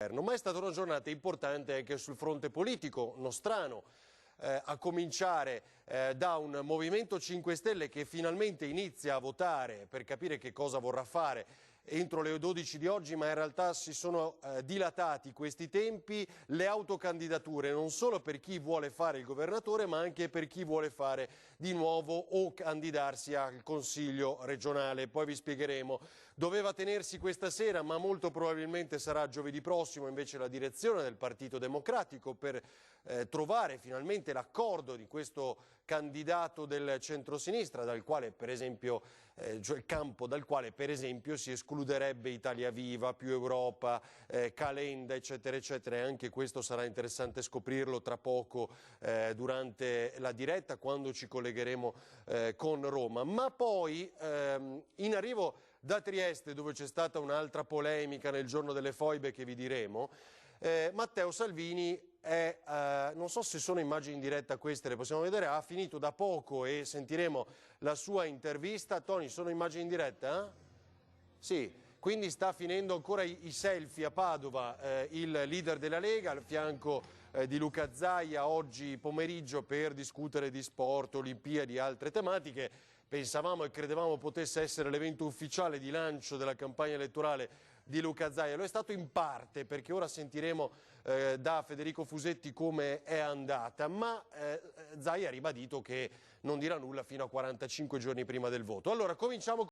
governo, ma è stata una giornata importante anche sul fronte politico nostrano, a cominciare da un Movimento 5 Stelle che finalmente inizia a votare per capire che cosa vorrà fare entro le 12 di oggi, ma in realtà si sono dilatati questi tempi, le autocandidature non solo per chi vuole fare il governatore ma anche per chi vuole fare di nuovo o candidarsi al Consiglio regionale. Poi vi spiegheremo. Doveva tenersi questa sera, ma molto probabilmente sarà giovedì prossimo invece la direzione del Partito Democratico per trovare finalmente l'accordo di questo candidato del centrosinistra, dal quale per esempio, cioè il campo dal quale per esempio si escluderebbe Italia Viva, Più Europa, Calenda, eccetera, eccetera. E anche questo sarà interessante scoprirlo tra poco durante la diretta, quando ci collegheremo con Roma. Ma poi in arrivo da Trieste, dove c'è stata un'altra polemica nel giorno delle foibe che vi diremo, Matteo Salvini non so se sono immagini in diretta queste, le possiamo vedere, ha finito da poco e sentiremo la sua intervista. Tony, sono immagini in diretta? Sì, quindi sta finendo ancora i selfie a Padova, il leader della Lega al fianco di Luca Zaia oggi pomeriggio per discutere di sport, Olimpiadi e altre tematiche. Pensavamo e credevamo potesse essere l'evento ufficiale di lancio della campagna elettorale di Luca Zaia. Lo è stato in parte, perché ora sentiremo da Federico Fusetti come è andata, ma Zaia ha ribadito che non dirà nulla fino a 45 giorni prima del voto. Allora, cominciamo